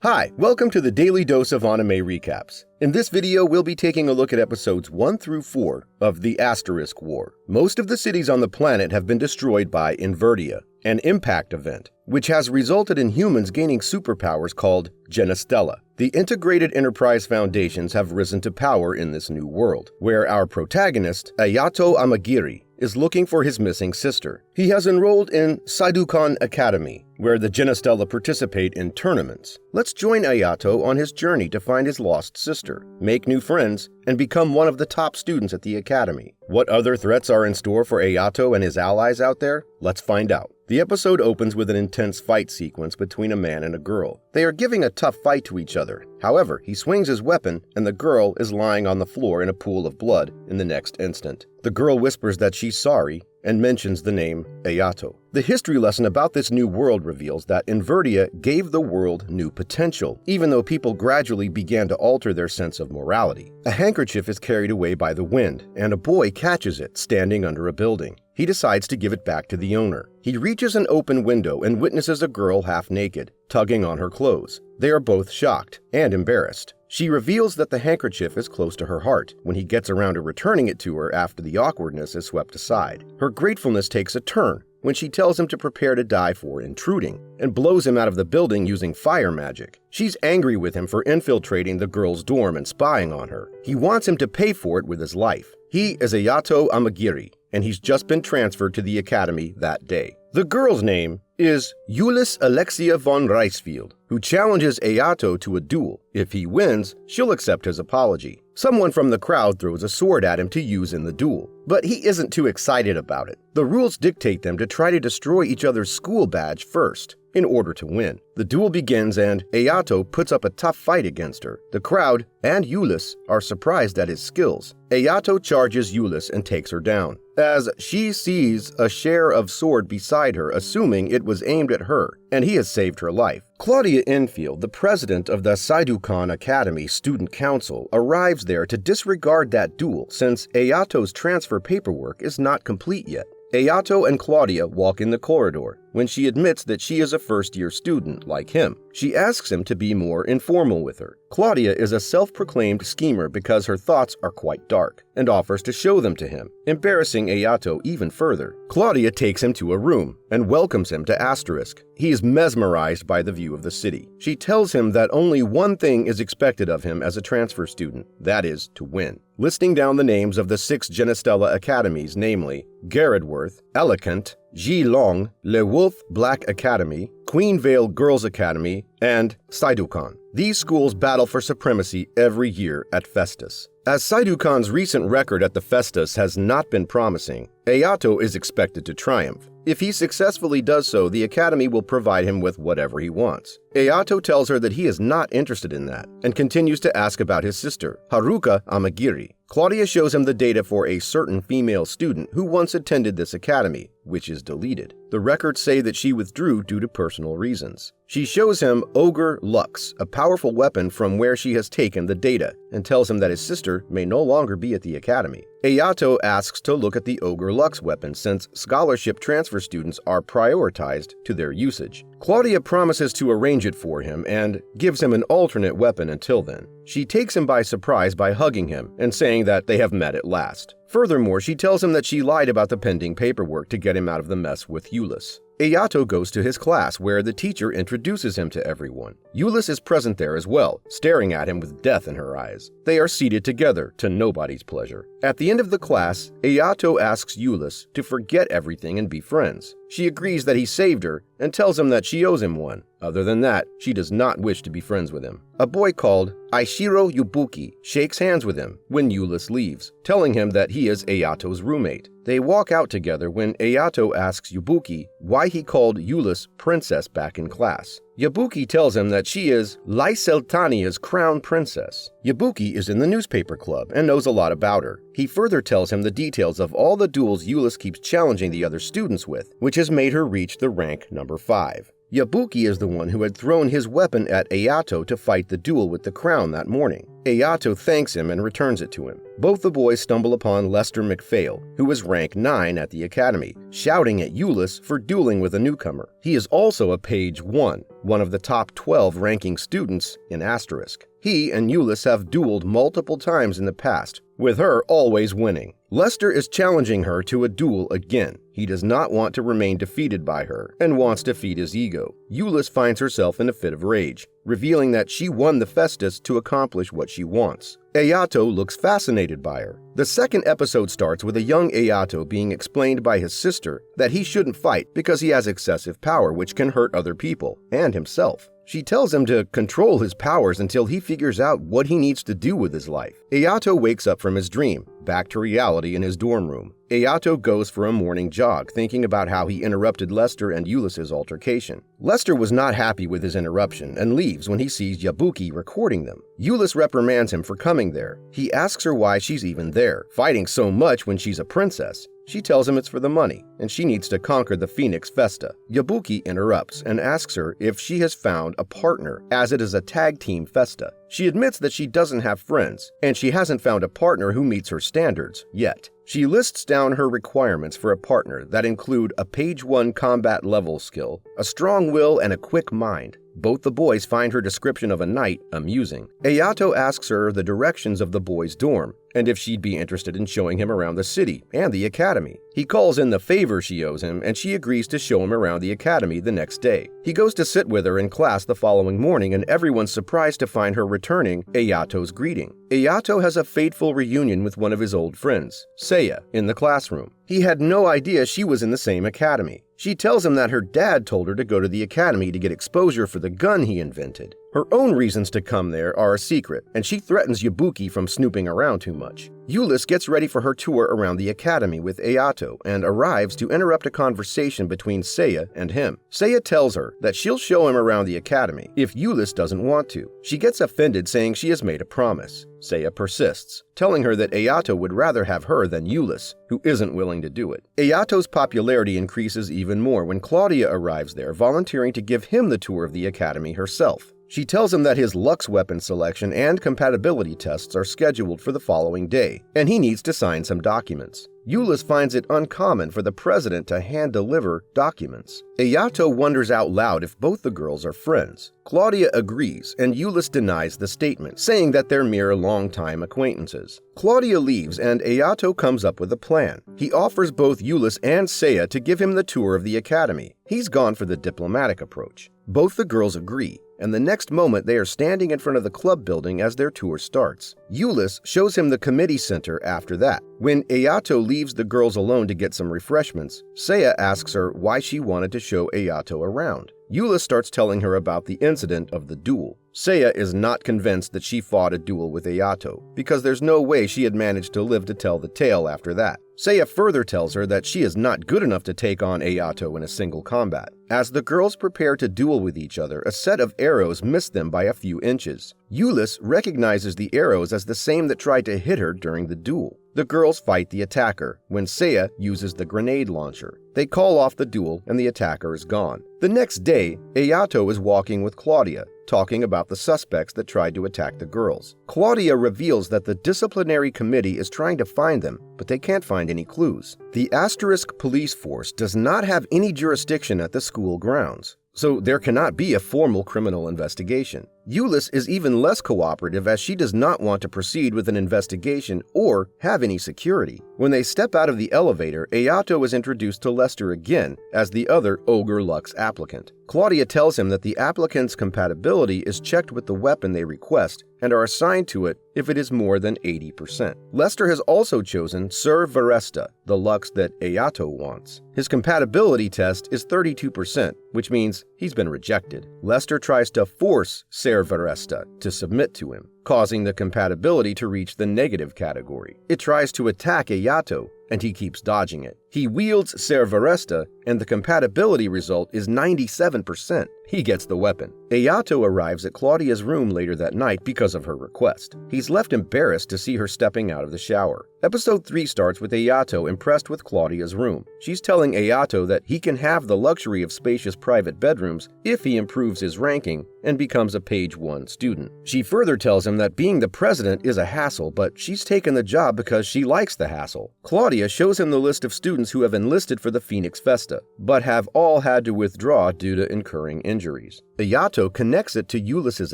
Hi, welcome to the Daily Dose of Anime Recaps. In this video, we'll be taking a look at episodes 1 through 4 of the Asterisk War. Most of the cities on the planet have been destroyed by Invertia, an impact event, which has resulted in humans gaining superpowers called Genestella. The integrated enterprise foundations have risen to power in this new world, where our protagonist, Ayato Amagiri, is looking for his missing sister. He has enrolled in Seidoukan Academy, where the Genestella participate in tournaments. Let's join Ayato on his journey to find his lost sister, make new friends, and become one of the top students at the academy. What other threats are in store for Ayato and his allies out there? Let's find out. The episode opens with an intense fight sequence between a man and a girl. They are giving a tough fight to each other. However, he swings his weapon and the girl is lying on the floor in a pool of blood in the next instant. The girl whispers that she's sorry and mentions the name Ayato. The history lesson about this new world reveals that Invertia gave the world new potential, even though people gradually began to alter their sense of morality. A handkerchief is carried away by the wind, and a boy catches it standing under a building. He decides to give it back to the owner. He reaches an open window and witnesses a girl half naked, tugging on her clothes. They are both shocked and embarrassed. She reveals that the handkerchief is close to her heart when he gets around to returning it to her after the awkwardness is swept aside. Her gratefulness takes a turn when she tells him to prepare to die for intruding and blows him out of the building using fire magic. She's angry with him for infiltrating the girl's dorm and spying on her. He wants him to pay for it with his life. He is Ayato Amagiri, and he's just been transferred to the academy that day. The girl's name is Julis-Alexia von Riessfeld, who challenges Ayato to a duel. If he wins, she'll accept his apology. Someone from the crowd throws a sword at him to use in the duel, but he isn't too excited about it. The rules dictate them to try to destroy each other's school badge first, in order to win. The duel begins and Ayato puts up a tough fight against her. The crowd and Julis are surprised at his skills. Ayato charges Julis and takes her down, as she sees a share of sword beside her, assuming it was aimed at her, and he has saved her life. Claudia Enfield, the president of the Seidoukan Academy Student Council, arrives there to disregard that duel since Ayato's transfer paperwork is not complete yet. Ayato and Claudia walk in the corridor when she admits that she is a first-year student like him. She asks him to be more informal with her. Claudia is a self-proclaimed schemer because her thoughts are quite dark and offers to show them to him, embarrassing Ayato even further. Claudia takes him to a room and welcomes him to Asterisk. He is mesmerized by the view of the city. She tells him that only one thing is expected of him as a transfer student, that is, to win. Listing down the names of the 6 Genestella academies, namely Garrettworth, Alicant, Geelong, Le Wolf Black Academy, Queen Vale Girls Academy, and Seidoukan. These schools battle for supremacy every year at Festas. As Seidoukan's recent record at the Festas has not been promising, Ayato is expected to triumph. If he successfully does so, the academy will provide him with whatever he wants. Ayato tells her that he is not interested in that, and continues to ask about his sister, Haruka Amagiri. Claudia shows him the data for a certain female student who once attended this academy, which is deleted. The records say that she withdrew due to personal reasons. She shows him Ogre Lux, a powerful weapon from where she has taken the data, and tells him that his sister may no longer be at the academy. Ayato asks to look at the Ogre Lux weapon since scholarship transfer students are prioritized to their usage. Claudia promises to arrange it for him and gives him an alternate weapon until then. She takes him by surprise by hugging him and saying that they have met at last. Furthermore, she tells him that she lied about the pending paperwork to get him out of the mess with Julis. Ayato goes to his class where the teacher introduces him to everyone. Julis is present there as well, staring at him with death in her eyes. They are seated together to nobody's pleasure. At the end of the class, Ayato asks Julis to forget everything and be friends. She agrees that he saved her and tells him that she owes him one. Other than that, she does not wish to be friends with him. A boy called Aishiro Yubuki shakes hands with him when Julis leaves, telling him that he is Ayato's roommate. They walk out together when Ayato asks Yubuki why he called Julis princess back in class. Yubuki tells him that she is Lyseltania's crown princess. Yubuki is in the newspaper club and knows a lot about her. He further tells him the details of all the duels Julis keeps challenging the other students with, which has made her reach the rank number 5. Yabuki is the one who had thrown his weapon at Ayato to fight the duel with the crown that morning. Ayato thanks him and returns it to him. Both the boys stumble upon Lester McPhail, who is rank 9 at the academy, shouting at Julis for dueling with a newcomer. He is also a page 1, one of the top 12 ranking students in Asterisk. He and Julis have dueled multiple times in the past, with her always winning. Lester is challenging her to a duel again. He does not want to remain defeated by her and wants to feed his ego. Julis finds herself in a fit of rage, revealing that she won the Festas to accomplish what she wants. Ayato looks fascinated by her. The second episode starts with a young Ayato being explained by his sister that he shouldn't fight because he has excessive power which can hurt other people and himself. She tells him to control his powers until he figures out what he needs to do with his life. Ayato wakes up from his dream, back to reality in his dorm room. Ayato goes for a morning jog, thinking about how he interrupted Lester and Julis' altercation. Lester was not happy with his interruption and leaves when he sees Yabuki recording them. Julis reprimands him for coming there. He asks her why she's even there, fighting so much when she's a princess. She tells him it's for the money, and she needs to conquer the Phoenix Festa. Yabuki interrupts and asks her if she has found a partner, as it is a tag team Festa. She admits that she doesn't have friends, and she hasn't found a partner who meets her standards yet. She lists down her requirements for a partner that include a page 1 combat level skill, a strong will, and a quick mind. Both the boys find her description of a knight amusing. Ayato asks her the directions of the boys' dorm, and if she'd be interested in showing him around the city and the academy. He calls in the favor she owes him, and she agrees to show him around the academy the next day. He goes to sit with her in class the following morning, and everyone's surprised to find her returning Ayato's greeting. Ayato has a fateful reunion with one of his old friends, Seiya, in the classroom. He had no idea she was in the same academy. She tells him that her dad told her to go to the academy to get exposure for the gun he invented. Her own reasons to come there are a secret, and she threatens Yabuki from snooping around too much. Julis gets ready for her tour around the academy with Ayato and arrives to interrupt a conversation between Seiya and him. Seiya tells her that she'll show him around the academy if Julis doesn't want to. She gets offended, saying she has made a promise. Seiya persists, telling her that Ayato would rather have her than Julis, who isn't willing to do it. Ayato's popularity increases even more when Claudia arrives there, volunteering to give him the tour of the academy herself. She tells him that his Lux weapon selection and compatibility tests are scheduled for the following day, and he needs to sign some documents. Julis finds it uncommon for the president to hand-deliver documents. Ayato wonders out loud if both the girls are friends. Claudia agrees, and Julis denies the statement, saying that they're mere long-time acquaintances. Claudia leaves, and Ayato comes up with a plan. He offers both Julis and Seiya to give him the tour of the academy. He's gone for the diplomatic approach. Both the girls agree, and the next moment they are standing in front of the club building as their tour starts. Julis shows him the committee center after that. When Ayato leaves the girls alone to get some refreshments, Seiya asks her why she wanted to show Ayato around. Julis starts telling her about the incident of the duel. Seiya is not convinced that she fought a duel with Ayato, because there's no way she had managed to live to tell the tale after that. Seiya further tells her that she is not good enough to take on Ayato in a single combat. As the girls prepare to duel with each other, a set of arrows miss them by a few inches. Julis recognizes the arrows as the same that tried to hit her during the duel. The girls fight the attacker when Seiya uses the grenade launcher. They call off the duel and the attacker is gone. The next day, Ayato is walking with Claudia, talking about the suspects that tried to attack the girls. Claudia reveals that the disciplinary committee is trying to find them, but they can't find any clues. The Asterisk police force does not have any jurisdiction at the school grounds, so there cannot be a formal criminal investigation. Julis is even less cooperative as she does not want to proceed with an investigation or have any security. When they step out of the elevator, Ayato is introduced to Lester again as the other Ogre Lux applicant. Claudia tells him that the applicant's compatibility is checked with the weapon they request and are assigned to it if it is more than 80%. Lester has also chosen Sir Veresta, the Lux that Ayato wants. His compatibility test is 32%, which means he's been rejected. Lester tries to force Sir Veresta to submit to him. causing the compatibility to reach the negative category. It tries to attack Ayato, and he keeps dodging it. He wields Servaresta, and the compatibility result is 97%. He gets the weapon. Ayato arrives at Claudia's room later that night because of her request. He's left embarrassed to see her stepping out of the shower. Episode 3 starts with Ayato impressed with Claudia's room. She's telling Ayato that he can have the luxury of spacious private bedrooms if he improves his ranking and becomes a page 1 student. She further tells him that being the president is a hassle, but she's taken the job because she likes the hassle. Claudia shows him the list of students who have enlisted for the Phoenix Festa, but have all had to withdraw due to incurring injuries. Ayato connects it to Julis'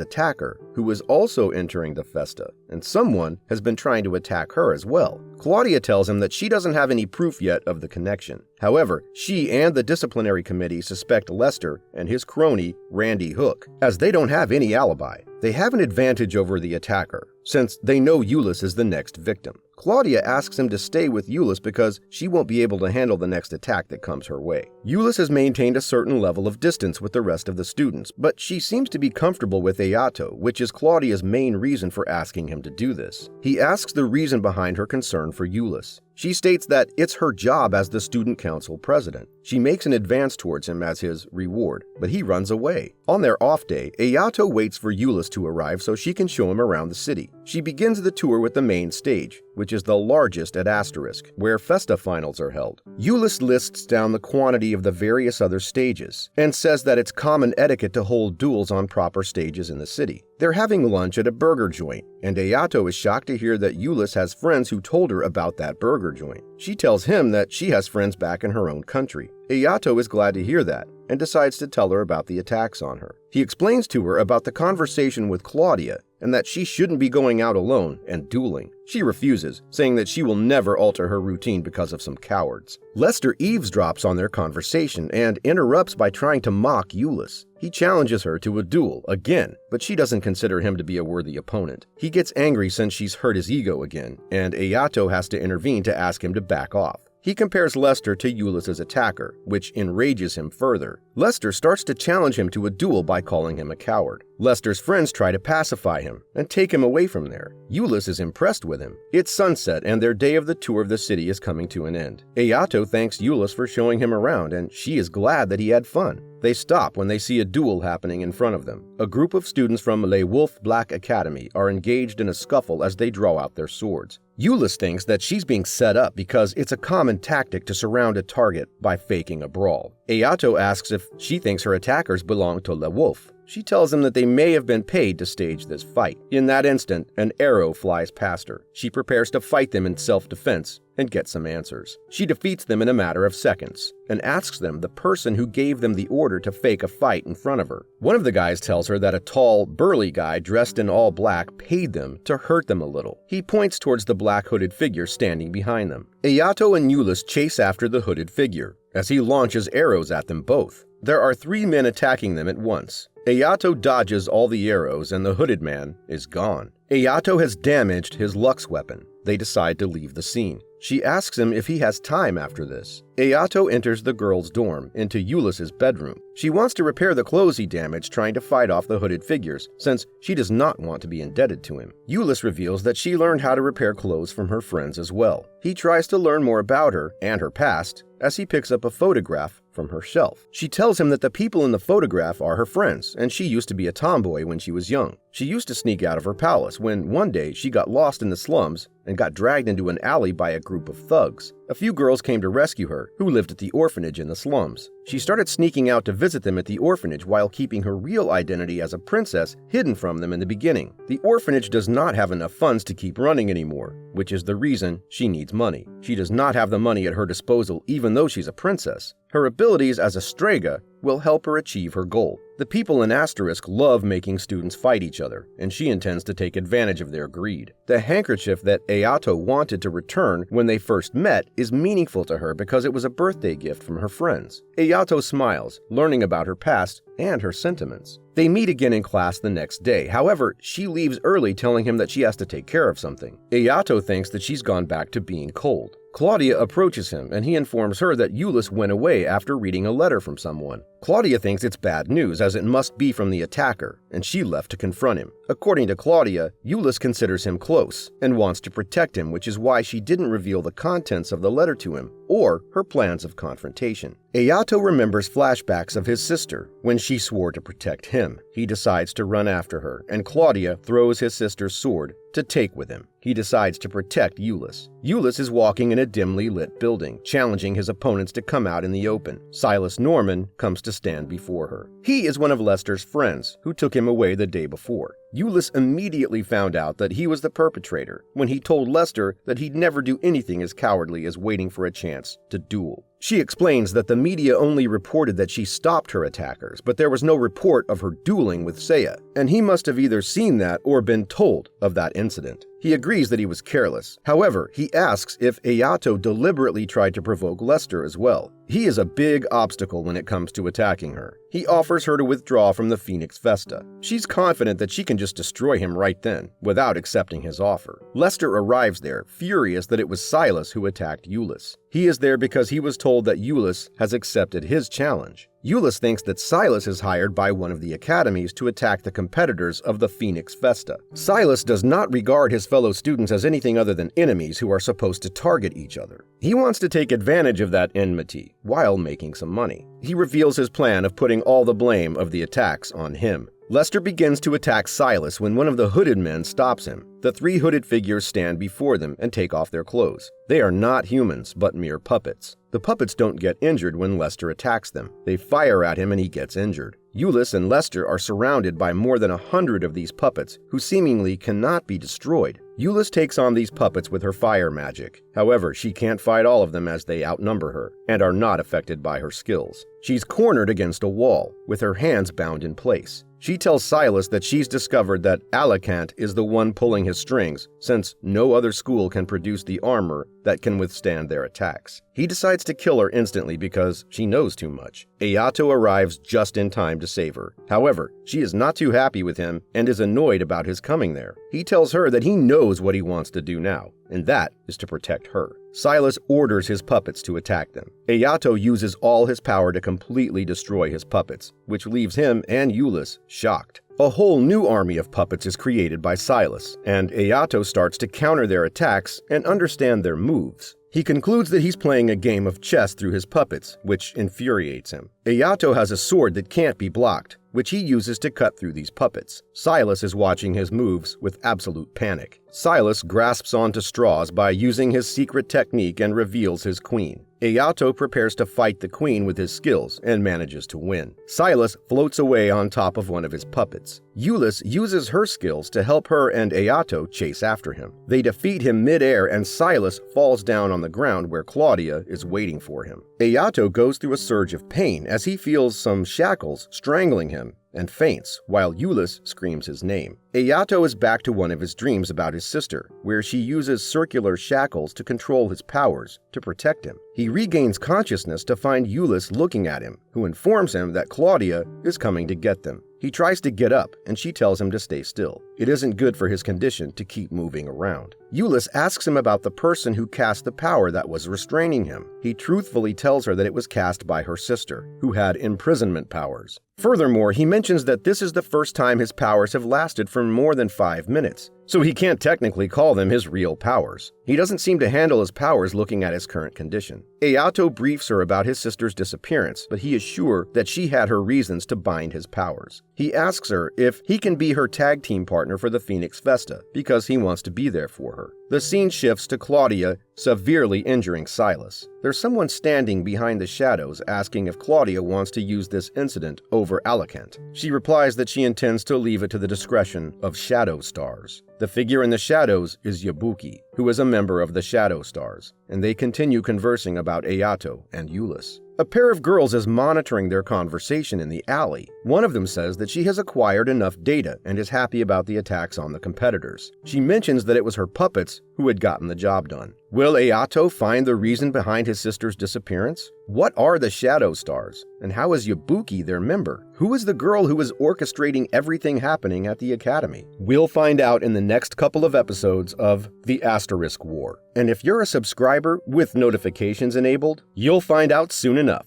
attacker, who is also entering the Festa, and someone has been trying to attack her as well. Claudia tells him that she doesn't have any proof yet of the connection. However, she and the disciplinary committee suspect Lester and his crony, Randy Hook, as they don't have any alibi. They have an advantage over the attacker, since they know Julis is the next victim. Claudia asks him to stay with Julis because she won't be able to handle the next attack that comes her way. Julis has maintained a certain level of distance with the rest of the students, but she seems to be comfortable with Ayato, which is Claudia's main reason for asking him to do this. He asks the reason behind her concern for Julis. She states that it's her job as the student council president. She makes an advance towards him as his reward, but he runs away. On their off day, Ayato waits for Julis to arrive so she can show him around the city. She begins the tour with the main stage, which is the largest at Asterisk, where Festa finals are held. Julis lists down the quantity of the various other stages, and says that it's common etiquette to hold duels on proper stages in the city. They're having lunch at a burger joint, and Ayato is shocked to hear that Julis has friends who told her about that burger joint. She tells him that she has friends back in her own country. Ayato is glad to hear that, and decides to tell her about the attacks on her. He explains to her about the conversation with Claudia, and that she shouldn't be going out alone and dueling. She refuses, saying that she will never alter her routine because of some cowards. Lester eavesdrops on their conversation and interrupts by trying to mock Julis. He challenges her to a duel again, but she doesn't consider him to be a worthy opponent. He gets angry since she's hurt his ego again, and Ayato has to intervene to ask him to back off. He compares Lester to Julis' attacker, which enrages him further. Lester starts to challenge him to a duel by calling him a coward. Lester's friends try to pacify him and take him away from there. Julis is impressed with him. It's sunset and their day of the tour of the city is coming to an end. Ayato thanks Julis for showing him around, and she is glad that he had fun. They stop when they see a duel happening in front of them. A group of students from Le Wolf Black Academy are engaged in a scuffle as they draw out their swords. Julis thinks that she's being set up because it's a common tactic to surround a target by faking a brawl. Ayato asks if she thinks her attackers belong to Le Wolf. She tells him that they may have been paid to stage this fight. In that instant, an arrow flies past her. She prepares to fight them in self-defense and get some answers. She defeats them in a matter of seconds and asks them the person who gave them the order to fake a fight in front of her. One of the guys tells her that a tall, burly guy dressed in all black paid them to hurt them a little. He points towards the black hooded figure standing behind them. Ayato and Julis chase after the hooded figure as he launches arrows at them both. There are 3 men attacking them at once. Ayato dodges all the arrows and the hooded man is gone. Ayato has damaged his Lux weapon. They decide to leave the scene. She asks him if he has time after this. Ayato enters the girls' dorm into Julis' bedroom. She wants to repair the clothes he damaged trying to fight off the hooded figures, since she does not want to be indebted to him. Julis reveals that she learned how to repair clothes from her friends as well. He tries to learn more about her and her past as he picks up a photograph from her shelf. She tells him that the people in the photograph are her friends, and she used to be a tomboy when she was young. She used to sneak out of her palace when one day she got lost in the slums and got dragged into an alley by a group of thugs. A few girls came to rescue her, who lived at the orphanage in the slums. She started sneaking out to visit them at the orphanage while keeping her real identity as a princess hidden from them in the beginning. The orphanage does not have enough funds to keep running anymore, which is the reason she needs money. She does not have the money at her disposal even though she's a princess. Her abilities as a Strega will help her achieve her goal. The people in Asterisk love making students fight each other, and she intends to take advantage of their greed. The handkerchief that Ayato wanted to return when they first met is meaningful to her because it was a birthday gift from her friends. Ayato smiles, learning about her past and her sentiments. They meet again in class the next day. However, she leaves early telling him that she has to take care of something. Ayato thinks that she's gone back to being cold. Claudia approaches him and he informs her that Julis went away after reading a letter from someone. Claudia thinks it's bad news as it must be from the attacker, and she left to confront him. According to Claudia, Julis considers him close and wants to protect him, which is why she didn't reveal the contents of the letter to him or her plans of confrontation. Ayato remembers flashbacks of his sister when she swore to protect him. He decides to run after her, and Claudia throws his sister's sword to take with him. He decides to protect Julis. Julis is walking in a dimly lit building, challenging his opponents to come out in the open. Silas Norman comes to stand before her. He is one of Lester's friends who took him away the day before. Julis immediately found out that he was the perpetrator when he told Lester that he'd never do anything as cowardly as waiting for a chance to duel. She explains that the media only reported that she stopped her attackers, but there was no report of her dueling with Seiya, and he must have either seen that or been told of that incident. He agrees that he was careless. However, he asks if Ayato deliberately tried to provoke Lester as well. He is a big obstacle when it comes to attacking her. He offers her to withdraw from the Phoenix Festa. She's confident that she can just destroy him right then, without accepting his offer. Lester arrives there, furious that it was Silas who attacked Julis. He is there because he was told that Julis has accepted his challenge. Julis thinks that Silas is hired by one of the academies to attack the competitors of the Phoenix Festa. Silas does not regard his fellow students as anything other than enemies who are supposed to target each other. He wants to take advantage of that enmity while making some money. He reveals his plan of putting all the blame of the attacks on him. Lester begins to attack Silas when one of the hooded men stops him. The three hooded figures stand before them and take off their clothes. They are not humans, but mere puppets. The puppets don't get injured when Lester attacks them. They fire at him and he gets injured. Julis and Lester are surrounded by more than 100 of these puppets, who seemingly cannot be destroyed. Julis takes on these puppets with her fire magic. However, she can't fight all of them as they outnumber her, and are not affected by her skills. She's cornered against a wall, with her hands bound in place. She tells Silas that she's discovered that Alicant is the one pulling his strings, since no other school can produce the armor that can withstand their attacks. He decides to kill her instantly because she knows too much. Ayato arrives just in time to save her. However, she is not too happy with him and is annoyed about his coming there. He tells her that he knows what he wants to do now, and that is to protect her. Silas orders his puppets to attack them. Ayato uses all his power to completely destroy his puppets, which leaves him and Julis shocked. A whole new army of puppets is created by Silas, and Ayato starts to counter their attacks and understand their moves. He concludes that he's playing a game of chess through his puppets, which infuriates him. Ayato has a sword that can't be blocked, which he uses to cut through these puppets. Silas is watching his moves with absolute panic. Silas grasps onto straws by using his secret technique and reveals his queen. Ayato prepares to fight the queen with his skills and manages to win. Silas floats away on top of one of his puppets. Julis uses her skills to help her and Ayato chase after him. They defeat him mid-air and Silas falls down on the ground where Claudia is waiting for him. Ayato goes through a surge of pain as he feels some shackles strangling him and faints while Julis screams his name. Ayato is back to one of his dreams about his sister, where she uses circular shackles to control his powers to protect him. He regains consciousness to find Julis looking at him, who informs him that Claudia is coming to get them. He tries to get up, and she tells him to stay still. It isn't good for his condition to keep moving around. Julis asks him about the person who cast the power that was restraining him. He truthfully tells her that it was cast by her sister, who had imprisonment powers. Furthermore, he mentions that this is the first time his powers have lasted for more than 5 minutes, so he can't technically call them his real powers. He doesn't seem to handle his powers looking at his current condition. Ayato briefs her about his sister's disappearance, but he is sure that she had her reasons to bind his powers. He asks her if he can be her tag team partner for the Phoenix Festa, because he wants to be there for her. The scene shifts to Claudia severely injuring Silas. There's someone standing behind the shadows asking if Claudia wants to use this incident over Alicant. She replies that she intends to leave it to the discretion of Shadow Stars. The figure in the shadows is Yabuki, who is a member of the Shadow Stars, and they continue conversing about Ayato and Julis. A pair of girls is monitoring their conversation in the alley. One of them says that she has acquired enough data and is happy about the attacks on the competitors. She mentions that it was her puppets who who had gotten the job done. Will Ayato find the reason behind his sister's disappearance? What are the Shadow Stars? And how is Yabuki their member? Who is the girl who is orchestrating everything happening at the Academy? We'll find out in the next couple of episodes of the Asterisk War. And if you're a subscriber with notifications enabled, you'll find out soon enough.